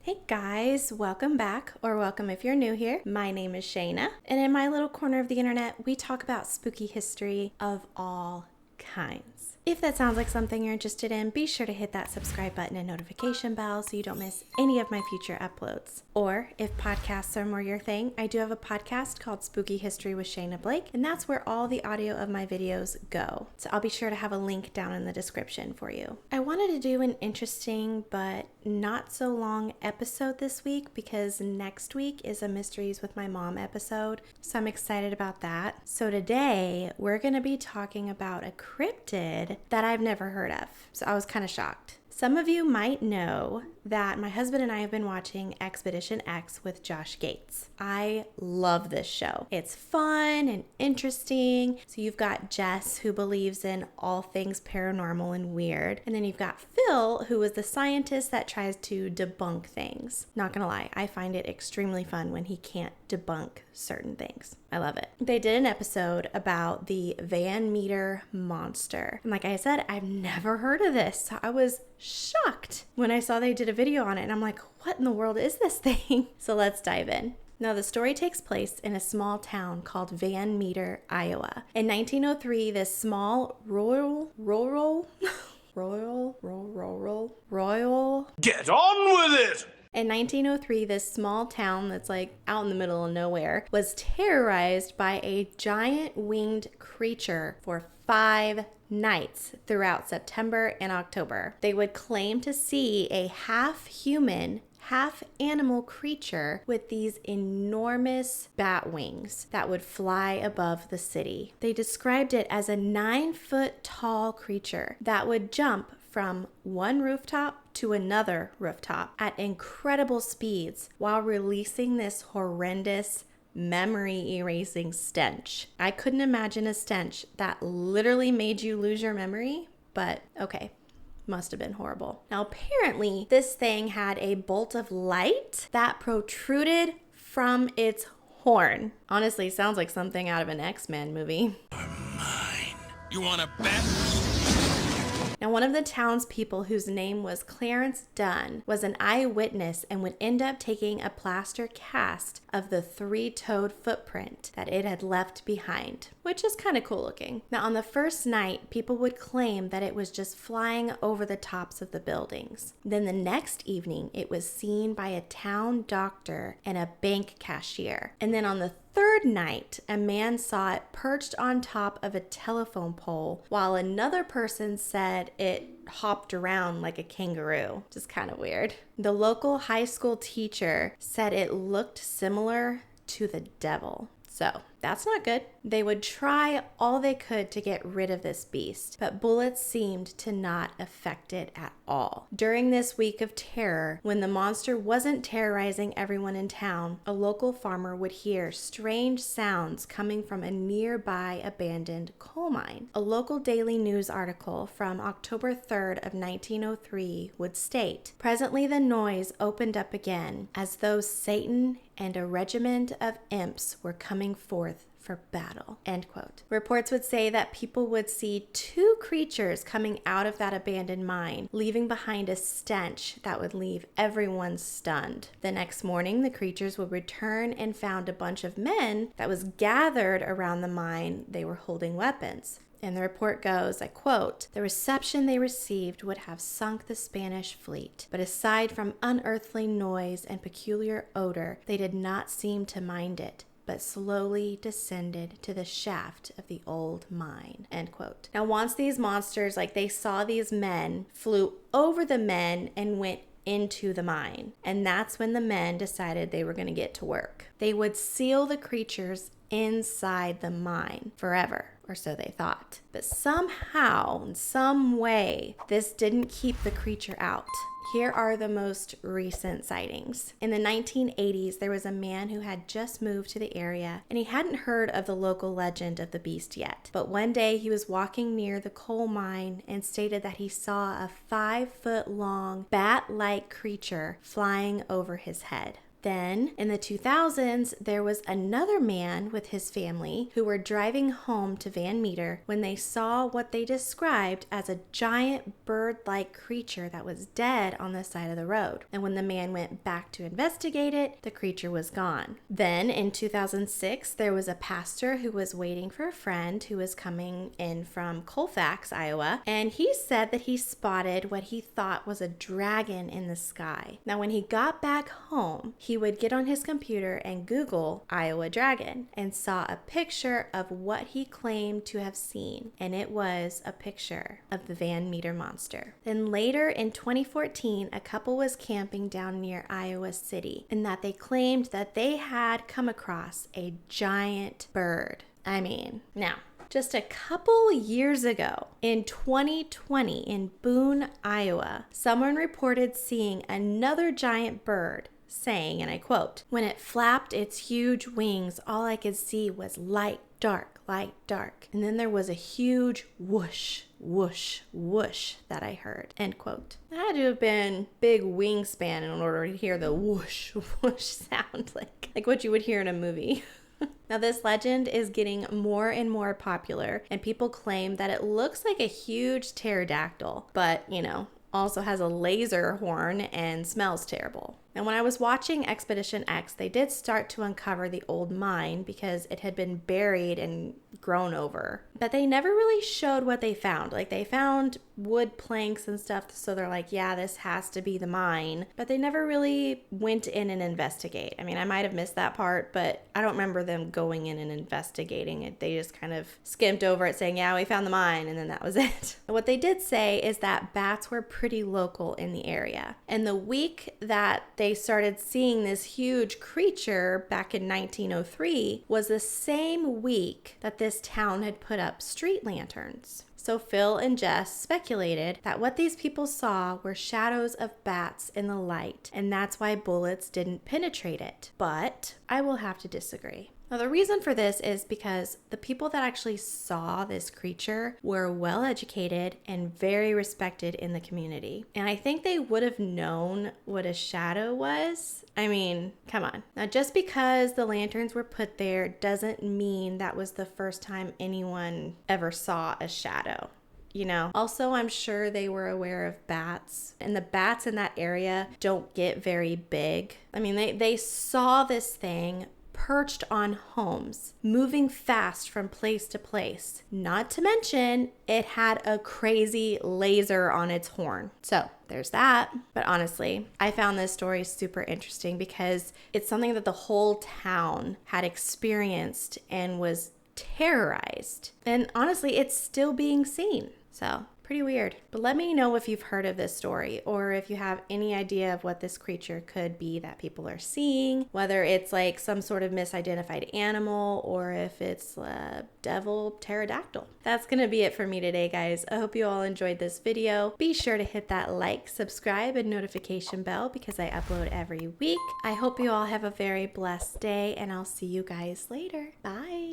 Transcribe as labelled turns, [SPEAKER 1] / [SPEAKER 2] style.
[SPEAKER 1] Hey guys, welcome back, or welcome if you're new here. My name is Shayna, and in my little corner of the internet, we talk about spooky history of all kinds. If that sounds like something you're interested in, be sure to hit that subscribe button and notification bell so you don't miss any of my future uploads. Or if podcasts are more your thing, I do have a podcast called Spooky History with Shayna Blake, and that's where all the audio of my videos go. So I'll be sure to have a link down in the description for you. I wanted to do an interesting but not so long episode this week because next week is a Mysteries with My Mom episode, so I'm excited about that. So today we're going to be talking about a cryptid that I've never heard of, so I was kind of shocked. Some of you might know that my husband and I have been watching Expedition X with Josh Gates. I love this show. It's fun and interesting. So you've got Jess, who believes in all things paranormal and weird. And then you've got Phil, who is the scientist that tries to debunk things. Not gonna lie, I find it extremely fun when he can't debunk certain things. I love it. They did an episode about the Van Meter monster. And like I said, I've never heard of this. So I was shocked when I saw they did a video on it, and I'm like, what in the world is this thing? So let's dive in. Now, the story takes place in a small town called Van Meter, Iowa. In 1903, this small rural
[SPEAKER 2] Get on with it!
[SPEAKER 1] In 1903, this small town that's like out in the middle of nowhere was terrorized by a giant winged creature for 5 nights throughout September and October. They would claim to see a half-human, half-animal creature with these enormous bat wings that would fly above the city. They described it as a 9-foot-tall creature that would jump from one rooftop to another rooftop at incredible speeds while releasing this horrendous memory erasing stench. I couldn't imagine a stench that literally made you lose your memory, but okay. Must have been horrible. Now, apparently, this thing had a bolt of light that protruded from its horn. Honestly, sounds like something out of an X-Men movie.
[SPEAKER 2] Are mine. You want to bet?
[SPEAKER 1] Now, one of the townspeople, whose name was Clarence Dunn, was an eyewitness and would end up taking a plaster cast of the 3-toed footprint that it had left behind, which is kind of cool looking. Now, on the first night, people would claim that it was just flying over the tops of the buildings. Then the next evening, it was seen by a town doctor and a bank cashier. And then on the third night, a man saw it perched on top of a telephone pole, while another person said it hopped around like a kangaroo. Just kind of weird. The local high school teacher said it looked similar to the devil. So that's not good. They would try all they could to get rid of this beast, but bullets seemed to not affect it at all. During this week of terror, when the monster wasn't terrorizing everyone in town, a local farmer would hear strange sounds coming from a nearby abandoned coal mine. A local daily news article from October 3rd of 1903 would state, "Presently the noise opened up again, as though Satan and a regiment of imps were coming forth for battle." End quote. Reports would say that people would see 2 creatures coming out of that abandoned mine, leaving behind a stench that would leave everyone stunned. The next morning, the creatures would return and found a bunch of men that was gathered around the mine. They were holding weapons. And the report goes, I quote, "The reception they received would have sunk the Spanish fleet, but aside from unearthly noise and peculiar odor, they did not seem to mind it, but slowly descended to the shaft of the old mine." End quote. Now, once these monsters, they saw these men, flew over the men and went into the mine. And that's when the men decided they were going to get to work. They would seal the creatures inside the mine forever, or so they thought. But somehow, in some way, this didn't keep the creature out. Here are the most recent sightings. In the 1980s, there was a man who had just moved to the area, and he hadn't heard of the local legend of the beast yet. But one day he was walking near the coal mine and stated that he saw a 5-foot-long bat-like creature flying over his head. Then, in the 2000s, there was another man with his family who were driving home to Van Meter when they saw what they described as a giant bird-like creature that was dead on the side of the road. And when the man went back to investigate it, the creature was gone. Then, in 2006, there was a pastor who was waiting for a friend who was coming in from Colfax, Iowa, and he said that he spotted what he thought was a dragon in the sky. Now, when he got back home, he would get on his computer and Google Iowa dragon and saw a picture of what he claimed to have seen, and it was a picture of the Van Meter monster. Then later in 2014, a couple was camping down near Iowa City, and that they claimed that they had come across a giant bird. I mean, now, just a couple years ago, in 2020, in Boone, Iowa, someone reported seeing another giant bird, saying, and I quote, "When it flapped its huge wings, all I could see was light, dark, light, dark. And then there was a huge whoosh, whoosh, whoosh that I heard," end quote. It had to have been big wingspan in order to hear the whoosh, whoosh sound, like what you would hear in a movie. Now, this legend is getting more and more popular, and people claim that it looks like a huge pterodactyl, but, also has a laser horn and smells terrible. And when I was watching Expedition X, they did start to uncover the old mine because it had been buried and grown over. But they never really showed what they found. Like, they found wood planks and stuff, so they're like, yeah, this has to be the mine. But they never really went in and investigate. I mean, I might have missed that part, but I don't remember them going in and investigating it. They just kind of skimmed over it saying, yeah, we found the mine, and then that was it. What they did say is that bats were pretty local in the area. And the week that they started seeing this huge creature back in 1903 was the same week that this town had put up street lanterns. So Phil and Jess speculated that what these people saw were shadows of bats in the light, and that's why bullets didn't penetrate it. But I will have to disagree. Now, the reason for this is because the people that actually saw this creature were well educated and very respected in the community. And I think they would have known what a shadow was. I mean, come on. Now, just because the lanterns were put there doesn't mean that was the first time anyone ever saw a shadow. Also, I'm sure they were aware of bats, and the bats in that area don't get very big. I mean, they saw this thing perched on homes, moving fast from place to place. Not to mention, it had a crazy laser on its horn. So there's that. But honestly, I found this story super interesting because it's something that the whole town had experienced and was terrorized. And honestly, it's still being seen. So pretty weird. But let me know if you've heard of this story or if you have any idea of what this creature could be that people are seeing, whether it's like some sort of misidentified animal or if it's a devil pterodactyl. That's going to be it for me today, guys. I hope you all enjoyed this video. Be sure to hit that like, subscribe, and notification bell because I upload every week. I hope you all have a very blessed day, and I'll see you guys later. Bye.